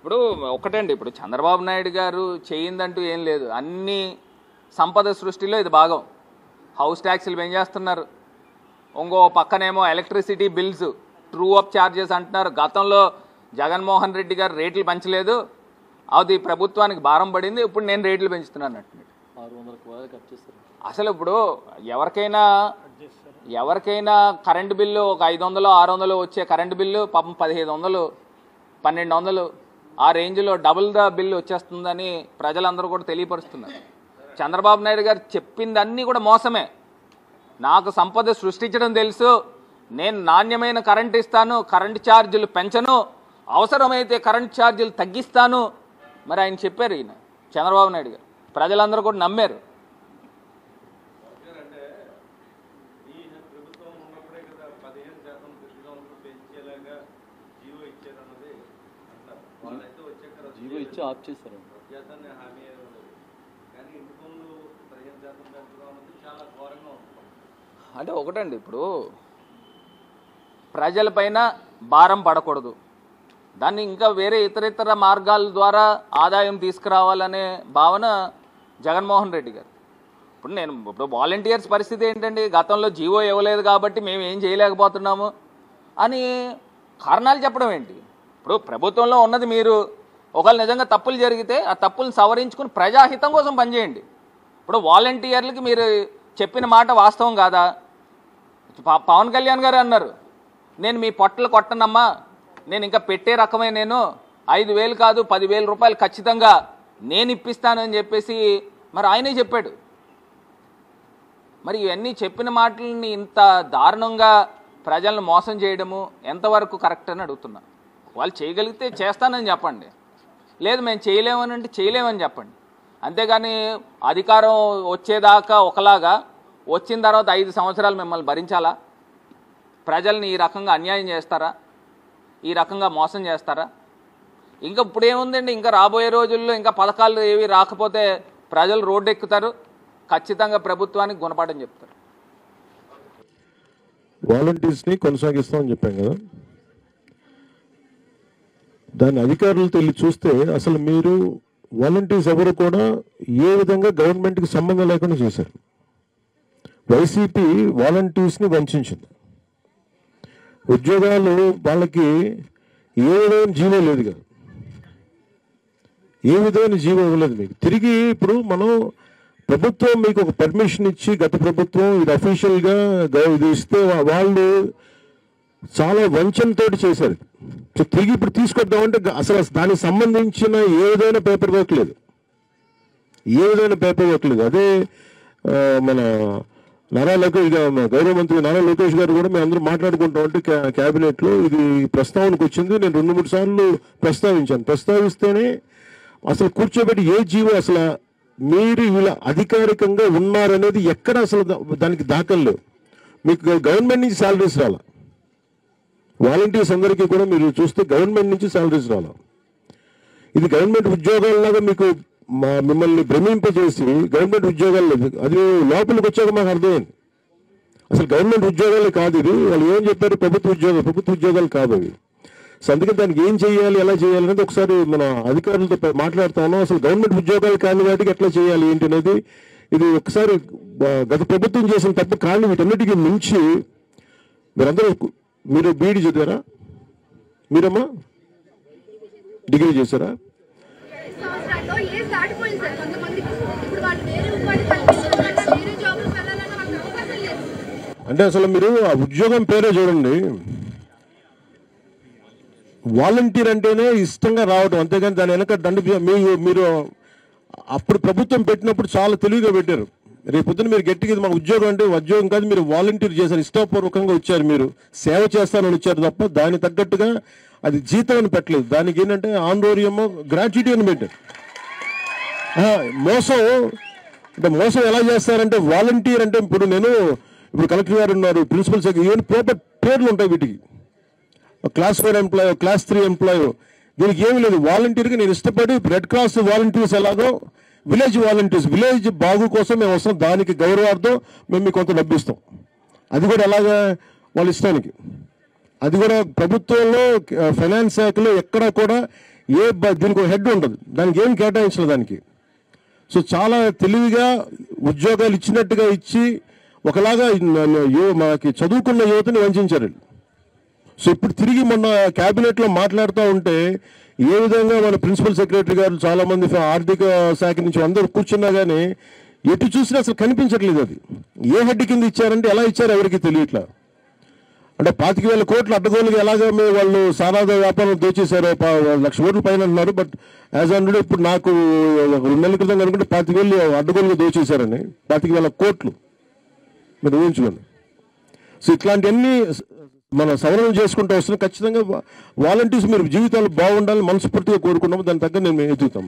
ఇప్పుడు ఒకటండి, ఇప్పుడు చంద్రబాబు నాయుడు గారు చేయిందంటూ ఏం లేదు. అన్ని సంపద సృష్టిలో ఇది భాగం. హౌస్ ట్యాక్స్లు పెంచేస్తున్నారు, ఇంకో పక్కనేమో electricity bills true up charges అంటున్నారు. గతంలో జగన్మోహన్ రెడ్డి గారు రేట్లు పెంచలేదు, అది ప్రభుత్వానికి భారం పడింది, ఇప్పుడు నేను రేట్లు పెంచుతున్నాను అంటున్నాడు. అసలు ఇప్పుడు ఎవరికైనా కరెంటు బిల్లు ఒక 500 600 వచ్చే కరెంటు బిల్లు పాపం 1500 1200 ఆ రేంజ్లో డబుల్ ద బిల్లు వచ్చేస్తుందని ప్రజలందరూ కూడా తెలియపరుస్తున్నారు. చంద్రబాబు నాయుడు గారు చెప్పిందన్నీ కూడా మోసమే. నాకు సంపద సృష్టించడం తెలుసు, నేను నాణ్యమైన కరెంట్ ఇస్తాను, కరెంటు ఛార్జీలు పెంచను, అవసరమైతే కరెంట్ ఛార్జీలు తగ్గిస్తాను. మరి ఆయన చెప్పారు, ఈయన చంద్రబాబు నాయుడు గారు, ప్రజలందరూ కూడా నమ్మారు. అంటే ఒకటండి, ఇప్పుడు ప్రజలపైన భారం పడకూడదు, దాన్ని ఇంకా వేరే ఇతర మార్గాల ద్వారా ఆదాయం తీసుకురావాలనే భావన జగన్మోహన్ రెడ్డి గారు. ఇప్పుడు వాలంటీర్స్ పరిస్థితి ఏంటండి, గతంలో జీవో ఇవ్వలేదు కాబట్టి మేము ఏం చేయలేకపోతున్నాము అని కారణాలు చెప్పడం ఏంటి? ఇప్పుడు ప్రభుత్వంలో ఉన్నది మీరు, ఒకవేళ నిజంగా తప్పులు జరిగితే ఆ తప్పులను సవరించుకుని ప్రజాహితం కోసం పనిచేయండి. ఇప్పుడు వాలంటీర్లకి మీరు చెప్పిన మాట వాస్తవం కాదా? పవన్ కళ్యాణ్ గారు అన్నారు, నేను మీ పొట్టలు కొట్టనమ్మా, నేను ఇంకా పెట్టే రకమే, నేను 5,000 కాదు 10,000 రూపాయలు ఖచ్చితంగా నేను ఇప్పిస్తానని చెప్పేసి మరి ఆయనే చెప్పాడు. మరి ఇవన్నీ చెప్పిన మాటలని ఇంత దారుణంగా ప్రజలను మోసం చేయడము ఎంతవరకు కరెక్ట్ అని అడుగుతున్నా. వాళ్ళు చేయగలిగితే చేస్తానని చెప్పండి, లేదు మేము చేయలేమని అంటే చేయలేమని చెప్పండి. అంతేగాని అధికారం వచ్చేదాకా ఒకలాగా, వచ్చిన తర్వాత 5 సంవత్సరాలు మిమ్మల్ని భరించాలా? ప్రజల్ని ఈ రకంగా అన్యాయం చేస్తారా? ఈ రకంగా మోసం చేస్తారా? ఇంకా ఇప్పుడు ఏముందండి, ఇంకా రాబోయే రోజుల్లో ఇంకా పథకాలు ఏవి రాకపోతే ప్రజలు రోడ్డు ఎక్కుతారు, ఖచ్చితంగా ప్రభుత్వానికి గుణపాఠం చెప్తారు. వాలంటీర్స్ని కొనసాగిస్తామని చెప్పాం కదా, దాని అధికారులతో వెళ్ళి చూస్తే అసలు మీరు వాలంటీర్స్ ఎవరు కూడా ఏ విధంగా గవర్నమెంట్కి సంబంధం లేకుండా చేశారు. వైసీపీ వాలంటీర్స్ని వంచింది. ఉద్యోగాలు వాళ్ళకి ఏ విధమైన జీవో లేదు కదా, ఏ విధమైన జీవో ఇవ్వలేదు మీకు. తిరిగి ఇప్పుడు మనం ప్రభుత్వం మీకు ఒక పర్మిషన్ ఇచ్చి, గత ప్రభుత్వం ఇది అఫీషియల్గా ఇది ఇస్తే వాళ్ళు చాలా వంచనతో చేశారు. సో తిరిగి ఇప్పుడు తీసుకొద్దామంటే అసలు దానికి సంబంధించిన ఏ విధమైన పేపర్ వర్క్ లేదు, ఏ విధమైన పేపర్ వర్క్ లేదు. అదే మన నారా లోకేష్ గౌరవ మంత్రి నారా లోకేష్ గారు కూడా మేము అందరూ మాట్లాడుకుంటాం అంటే క్యాబినెట్లో ఇది ప్రస్తావనకు వచ్చింది. నేను 2-3 సార్లు ప్రస్తావిస్తేనే అసలు కూర్చోబెట్టి ఏ జీవో అసలు మీరు ఇలా అధికారికంగా ఉన్నారనేది ఎక్కడ అసలు దానికి దాఖలు లేవు. మీకు గవర్నమెంట్ నుంచి శాలరీస్ రాలా, వాలంటీర్స్ అందరికీ కూడా మీరు చూస్తే గవర్నమెంట్ నుంచి శాలరీస్ రాలా. ఇది గవర్నమెంట్ ఉద్యోగాల్లాగా మీకు మిమ్మల్ని భ్రమింపజేసి గవర్నమెంట్ ఉద్యోగాలు లేదు. అది లోపలికి వచ్చాక మాకు అర్థమైంది అసలు గవర్నమెంట్ ఉద్యోగాలు కాదు ఇది. వాళ్ళు ఏం చెప్పారు, ప్రభుత్వ ఉద్యోగాలు కాదు అవి. సో అందుకే దానికి ఏం చేయాలి, ఎలా చేయాలి అనేది ఒకసారి మన అధికారులతో మాట్లాడుతాను. అసలు గవర్నమెంట్ ఉద్యోగాలు కాని వాటికి ఎట్లా చేయాలి ఏంటి అనేది ఇది ఒకసారి గత ప్రభుత్వం చేసిన తప్పు. కానీ వీటన్నిటికీ మించి మీరు బీఈడీ చదివారా? మీరమ్మా డిగ్రీ చేశారా? అంటే అసలు మీరు ఆ ఉద్యోగం పేరే చూడండి, వాలంటీర్ అంటేనే ఇష్టంగా రావడం, అంతేగాని దాని వెనక మీరు అప్పుడు ప్రభుత్వం పెట్టినప్పుడు చాలా తెలివిగా పెట్టారు. రేపు పొద్దున మీరు గట్టిగా మా ఉద్యోగం అంటే ఉద్యోగం కాదు, మీరు వాలంటీర్ చేశారు, ఇష్టపూర్వకంగా వచ్చారు, మీరు సేవ చేస్తానని వచ్చారు తప్ప దానికి తగ్గట్టుగా అది జీతం అని పెట్టలేదు. దానికి ఏంటంటే ఆందోళనమో గ్రాట్యుటీ అని పెట్టారు. మోసం ఎలా చేస్తారంటే వాలంటీర్ అంటే ఇప్పుడు కలెక్టర్ గారు ఉన్నారు, ప్రిన్సిపల్ సెక్రటరీ, ఇవన్నీ ప్రాపర్ పేర్లు ఉంటాయి వీటికి. క్లాస్ 4 ఎంప్లాయ్, క్లాస్ 3 ఎంప్లాయ్, దీనికి ఏమీ లేదు. వాలంటీర్కి నేను ఇష్టపడి రెడ్ క్రాస్ వాలంటీర్స్ ఎలాగో విలేజ్ వాలంటీర్స్, విలేజ్ బాగు కోసం మేము వస్తాం, దానికి గౌరవార్థం మేము మీకు కొంత డబ్బు ఇస్తాం. అది కూడా ఎలాగా వాళ్ళ ఇష్టానికి. అది కూడా ప్రభుత్వంలో ఫైనాన్స్ శాఖలో ఎక్కడా కూడా దీనికి ఒక హెడ్ ఉండదు, దానికి ఏం కేటాయించలేదు దానికి. సో చాలా తెలివిగా ఉద్యోగాలు ఇచ్చినట్టుగా ఇచ్చి ఒకలాగా మనకి చదువుకున్న యువతని వంచారు. సో ఇప్పుడు తిరిగి మొన్న క్యాబినెట్లో మాట్లాడుతూ ఉంటే ఏ విధంగా మన ప్రిన్సిపల్ సెక్రటరీ గారు చాలామంది ఆర్థిక శాఖ నుంచి అందరూ కూర్చున్నా కానీ ఎటు చూసినా అసలు కనిపించట్లేదు. అది ఏ హెడ్ కింద ఇచ్చారంటే ఎలా ఇచ్చారో ఎవరికి తెలియట్లా. అంటే 25,000 కోట్లు అడ్డగోలుగా ఎలాగ వాళ్ళు సారాద వ్యాపారం దోచేశారో 1,00,000 కోట్ల పైన అంటున్నారు. బట్ యాజ్ ఆన్ ఇప్పుడు నాకు 2 నెలల క్రితం కనుకుంటే 25,000 అడ్డగోలుగా దోచేశారని 25,000 కోట్లు మీరు ఊహించుకోండి. సో ఇట్లాంటివన్నీ మనం సవరణ చేసుకుంటూ వస్తున్నాం. ఖచ్చితంగా వాలంటీర్స్ మీరు జీవితాలు బాగుండాలని మనస్ఫూర్తిగా కోరుకున్నాము. దాని తగ్గ నేను ఎదుగుతాం.